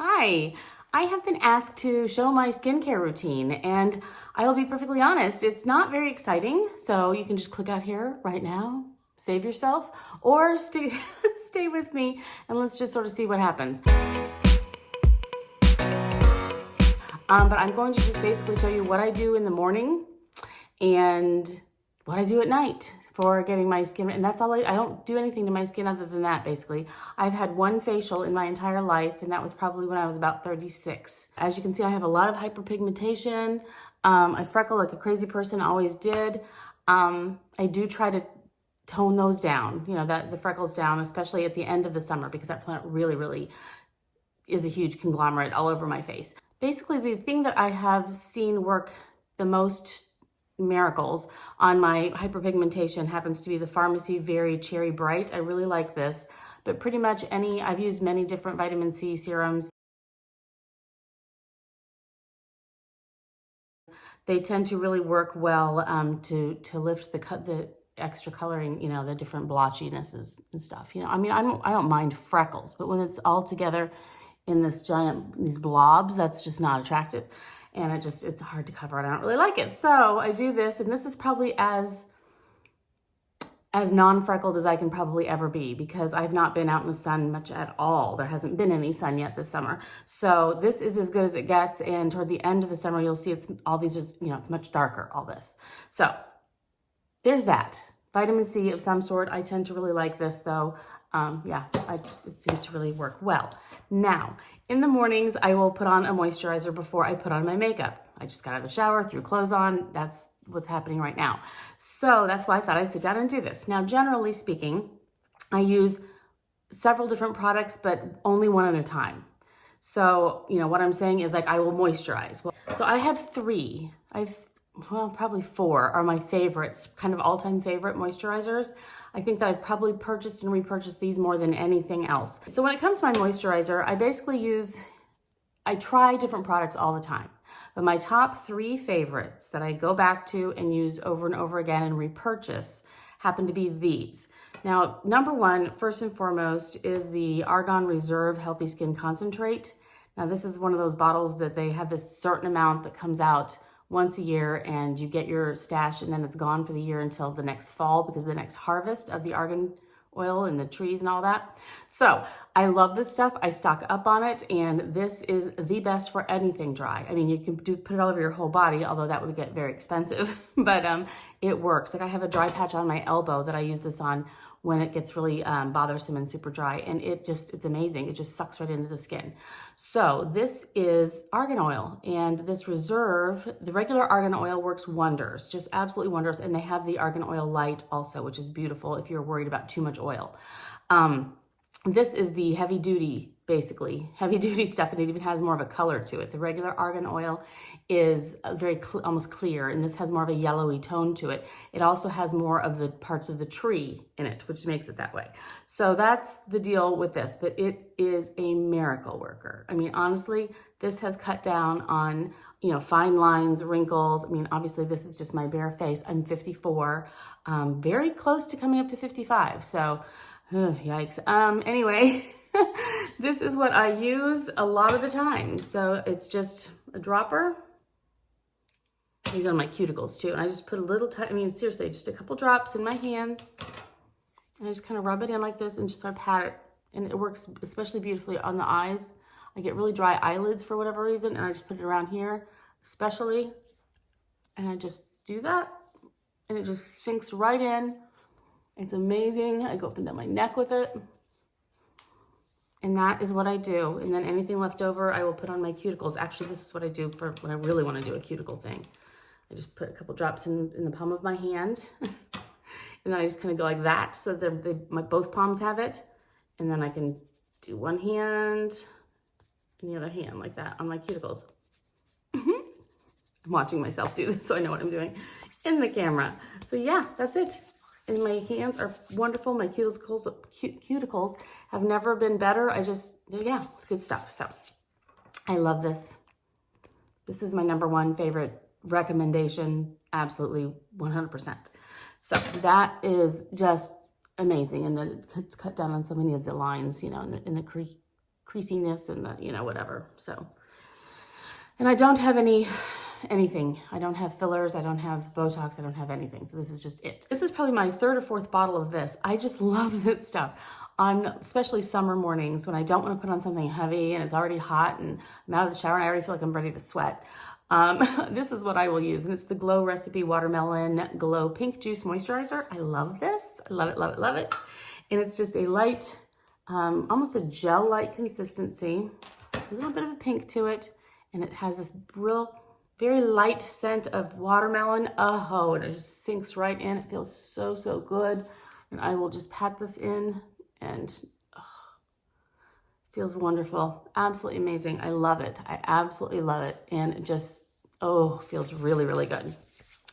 Hi, I have been asked to show my skincare routine, and I'll be perfectly honest, it's not very exciting. So you can just click out here right now, save yourself, or stay with me and let's just sort of see what happens. But I'm going to just basically show you what I do in the morning and what I do at night for getting my skin, and that's all. I don't do anything to my skin other than that, basically. I've had one facial in my entire life, and that was probably when I was about 36. As you can see, I have a lot of hyperpigmentation. I freckle like a crazy person, always did. I do try to tone those down, you know, the freckles down, especially at the end of the summer, because that's when it really is a huge conglomerate all over my face. Basically, the thing that I have seen work the most miracles on my hyperpigmentation happens to be the Pharmacy Very Cherry Bright. I really like this, but pretty much I've used many different vitamin C serums. They tend to really work well to lift the extra coloring, you know, the different blotchinesses and stuff. You know, I mean, I don't mind freckles, but when it's all together in these blobs, that's just not attractive. And it's hard to cover it. I don't really like it. So I do this, and this is probably as non-freckled as I can probably ever be, because I've not been out in the sun much at all. There hasn't been any sun yet this summer. So this is as good as it gets. And toward the end of the summer, you'll see it's much darker, all this. So there's that. Vitamin C of some sort. I tend to really like this though. It seems to really work well. Now, in the mornings, I will put on a moisturizer before I put on my makeup. I just got out of the shower, threw clothes on. That's what's happening right now. So that's why I thought I'd sit down and do this. Now, generally speaking, I use several different products, but only one at a time. So, you know, what I'm saying is, like, I will moisturize. So I have three. Probably four are my favorites, kind of all-time favorite moisturizers. I think that I've probably purchased and repurchased these more than anything else. So when it comes to my moisturizer, I try different products all the time. But my top three favorites that I go back to and use over and over again and repurchase happen to be these. Now, number one, first and foremost, is the Argan Reserve Healthy Skin Concentrate. Now, this is one of those bottles that they have this certain amount that comes out once a year, and you get your stash, and then it's gone for the year until the next fall, because the next harvest of the argan oil and the trees and all that. So I love this stuff. I stock up on it, and this is the best for anything dry. I mean, you can put it all over your whole body, although that would get very expensive, but it works. Like, I have a dry patch on my elbow that I use this on when it gets really bothersome and super dry, and it's amazing. It just sucks right into the skin. So this is argan oil, and this Reserve, the regular argan oil works wonders, just absolutely wonders, and they have the Argan Oil Light also, which is beautiful if you're worried about too much oil. This is the heavy duty stuff, and it even has more of a color to it. The regular argan oil is almost clear, and this has more of a yellowy tone to it. It also has more of the parts of the tree in it, which makes it that way. So that's the deal with this, but it is a miracle worker. I mean, honestly, this has cut down on, you know, fine lines, wrinkles. I mean, obviously this is just my bare face. I'm 54, very close to coming up to 55. So, yikes. Anyway, this is what I use a lot of the time. So it's just a dropper. I use it on my cuticles too. And I just put a little, seriously, just a couple drops in my hand. And I just kind of rub it in like this and just sort of pat it. And it works especially beautifully on the eyes. I get really dry eyelids for whatever reason, and I just put it around here, especially. And I just do that, and it just sinks right in. It's amazing. I go up and down my neck with it. And that is what I do. And then anything left over, I will put on my cuticles. Actually, this is what I do for when I really want to do a cuticle thing. I just put a couple drops in the palm of my hand. And then I just kind of go like that, so my both palms have it. And then I can do one hand and the other hand like that on my cuticles. I'm watching myself do this, so I know what I'm doing in the camera. So yeah, that's it. And my hands are wonderful. My cuticles have never been better. It's good stuff. So I love this. This is my number one favorite recommendation. Absolutely 100%. So that is just amazing. And then it's cut down on so many of the lines, you know, in the creasiness and the, you know, whatever. So, and I don't have anything. I don't have fillers. I don't have Botox. I don't have anything. So this is just it. This is probably my 3rd or 4th bottle of this. I just love this stuff on especially summer mornings when I don't want to put on something heavy and it's already hot and I'm out of the shower and I already feel like I'm ready to sweat. This is what I will use, and it's the Glow Recipe Watermelon Glow Pink Juice Moisturizer. I love this. I love it, love it, love it. And it's just a light, almost a gel-like consistency, a little bit of a pink to it, and it has this real, very light scent of watermelon. Oh, and it just sinks right in. It feels so, so good. And I will just pat this in, and feels wonderful. Absolutely amazing. I love it. I absolutely love it. And it just, oh, feels really, really good.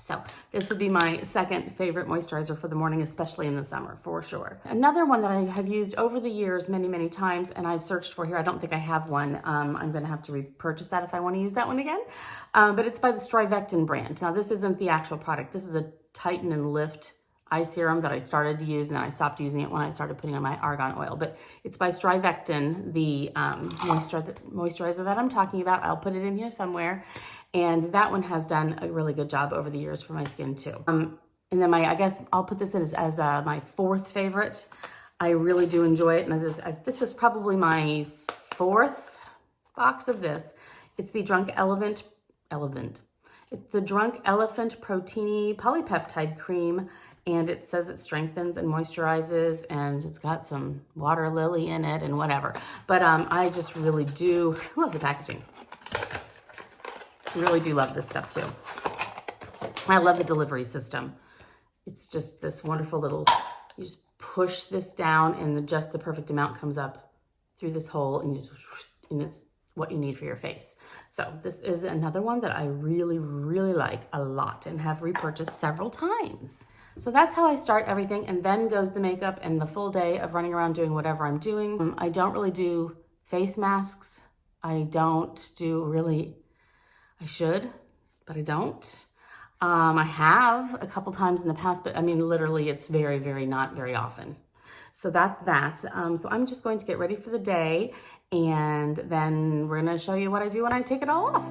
So this would be my 2nd favorite moisturizer for the morning, especially in the summer, for sure. Another one that I have used over the years many, many times, and I've searched for here. I don't think I have one. I'm going to have to repurchase that if I want to use that one again. But it's by the Strivectin brand. Now, this isn't the actual product. This is a Tighten and Lift eye serum that I started to use, and then I stopped using it when I started putting on my Argan Oil. But it's by Strivectin, the moisturizer that I'm talking about. I'll put it in here somewhere. And that one has done a really good job over the years for my skin too. And then I guess I'll put this in as my 4th favorite. I really do enjoy it. And this is probably my 4th box of this. It's the Drunk Elephant. It's the Drunk Elephant Proteiny Polypeptide Cream. And it says it strengthens and moisturizes, and it's got some water lily in it and whatever. But I just really do love the packaging. Really do love this stuff too. I love the delivery system. It's just this wonderful little, you just push this down and just the perfect amount comes up through this hole, and it's what you need for your face. So this is another one that I really, really like a lot and have repurchased several times. So that's how I start everything, and then goes the makeup and the full day of running around doing whatever I'm doing. I don't really do face masks. I don't do really, I should, but I don't. I have a couple times in the past, but I mean, literally it's very, very not very often. So that's that. So I'm just going to get ready for the day, and then we're gonna show you what I do when I take it all off.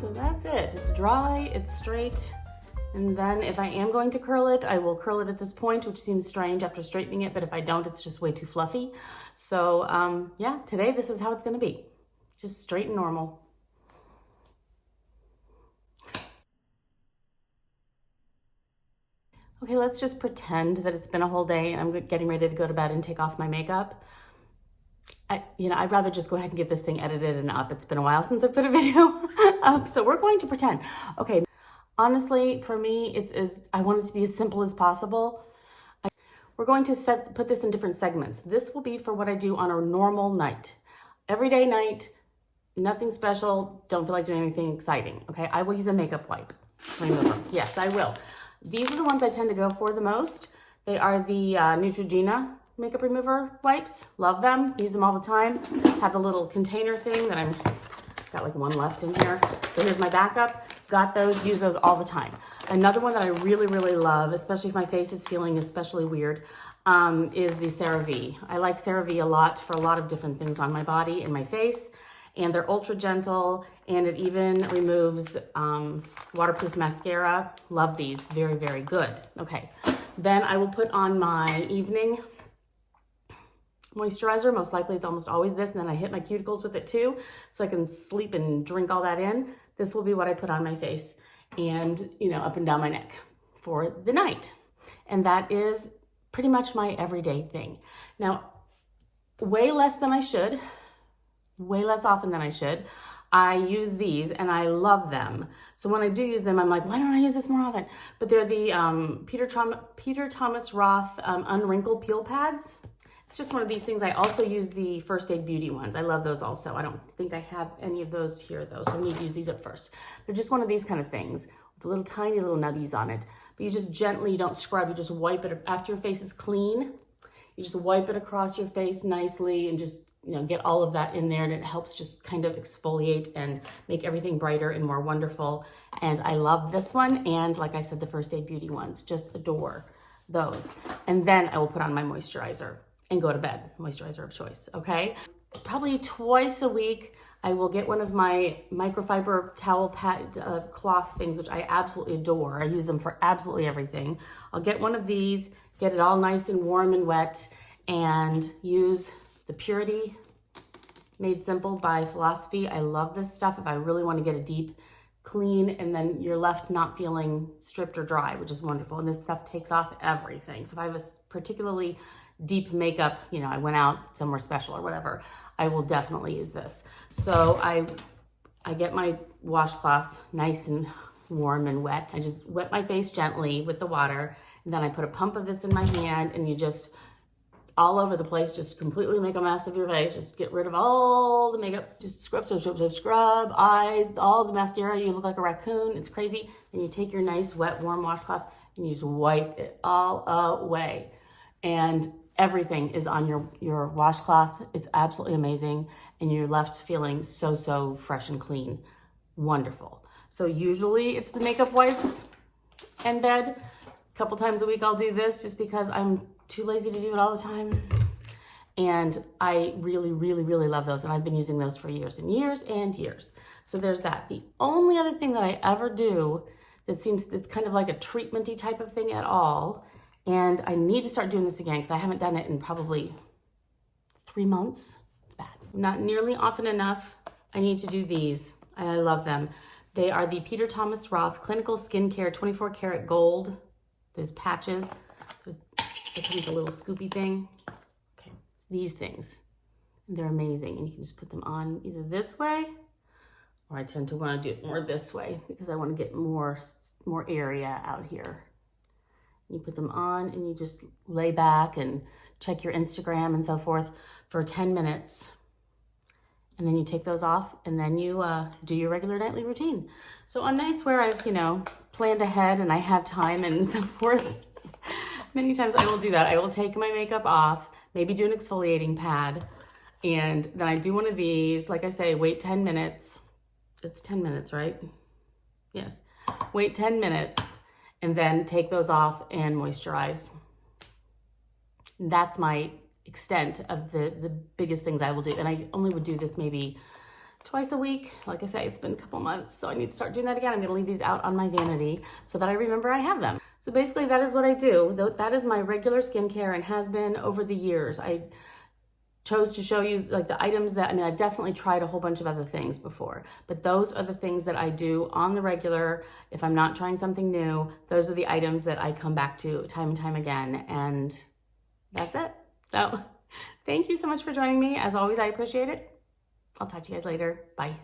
So that's it. It's dry, it's straight. And then if I am going to curl it, I will curl it at this point, which seems strange after straightening it, but if I don't, it's just way too fluffy. So yeah, today this is how it's gonna be. Just straight and normal. Okay, let's just pretend that it's been a whole day and I'm getting ready to go to bed and take off my makeup. I'd rather just go ahead and get this thing edited and up. It's been a while since I put a video up, so we're going to pretend. Okay, honestly, for me, I want it to be as simple as possible. We're going to put this in different segments. This will be for what I do on a normal night. Everyday night, nothing special, don't feel like doing anything exciting, okay? I will use a makeup wipe remover. Yes, I will. These are the ones I tend to go for the most. They are the Neutrogena makeup remover wipes. Love them, use them all the time. Have the little container thing that got like one left in here. So here's my backup. Got those, use those all the time. Another one that I really, really love, especially if my face is feeling especially weird, is the Cerave. I like Cerave a lot for a lot of different things on my body and my face. And they're ultra gentle, and it even removes waterproof mascara. Love these, very, very good. Okay, then I will put on my evening moisturizer. Most likely it's almost always this, and then I hit my cuticles with it too, so I can sleep and drink all that in. This will be what I put on my face and, up and down my neck for the night. And that is pretty much my everyday thing. Now, way less than I should, way less often than I should, I use these and I love them. So when I do use them, I'm like, why don't I use this more often? But they're the Peter Thomas Roth Unwrinkled Peel Pads. It's just one of these things. I also use the First Aid Beauty ones. I love those also. I don't think I have any of those here though, so I need to use these up first. They're just one of these kind of things with little tiny little nubbies on it. But you just gently, you don't scrub, you just wipe it after your face is clean. You just wipe it across your face nicely and just get all of that in there, and it helps just kind of exfoliate and make everything brighter and more wonderful. And I love this one, and like I said, the First Aid Beauty ones, just adore those. And then I will put on my moisturizer and go to bed, moisturizer of choice, okay? Probably twice a week, I will get one of my microfiber towel pad cloth things, which I absolutely adore. I use them for absolutely everything. I'll get one of these, get it all nice and warm and wet, and use the Purity Made Simple by Philosophy. I love this stuff if I really want to get a deep clean, and then you're left not feeling stripped or dry, which is wonderful. And this stuff takes off everything. So if I have a particularly deep makeup, I went out somewhere special or whatever, I will definitely use this. So I get my washcloth nice and warm and wet. I just wet my face gently with the water, and then I put a pump of this in my hand, and you just all over the place, just completely make a mess of your face. Just get rid of all the makeup, just scrub, eyes, all the mascara. You look like a raccoon, it's crazy. And you take your nice, wet, warm washcloth and you just wipe it all away. And everything is on your washcloth. It's absolutely amazing. And you're left feeling so, so fresh and clean. Wonderful. So usually it's the makeup wipes in bed. A couple times a week I'll do this just because I'm too lazy to do it all the time. And I really, really, really love those. And I've been using those for years and years and years. So there's that. The only other thing that I ever do that it's kind of like a treatment-y type of thing at all, and I need to start doing this again because I haven't done it in probably 3 months. It's bad. Not nearly often enough. I need to do these. I love them. They are the Peter Thomas Roth Clinical Skincare 24 Karat Gold. Those patches. They come with a little scoopy thing. Okay, it's these things. They're amazing. And you can just put them on either this way, or I tend to want to do it more this way because I want to get more area out here. You put them on and you just lay back and check your Instagram and so forth for 10 minutes. And then you take those off, and then you do your regular nightly routine. So on nights where I've, planned ahead and I have time and so forth, many times I will do that. I will take my makeup off, maybe do an exfoliating pad, and then I do one of these. Like I say, wait 10 minutes. It's 10 minutes, right? Yes. Wait 10 minutes and then take those off and moisturize. That's my extent of the biggest things I will do. And I only would do this maybe twice a week. Like I say, it's been a couple months, so I need to start doing that again. I'm gonna leave these out on my vanity so that I remember I have them. So basically that is what I do. That is my regular skincare and has been over the years. I chose to show you like the items that, I mean, I've definitely tried a whole bunch of other things before, but those are the things that I do on the regular. If I'm not trying something new, those are the items that I come back to time and time again, and that's it. So thank you so much for joining me. As always, I appreciate it. I'll talk to you guys later. Bye.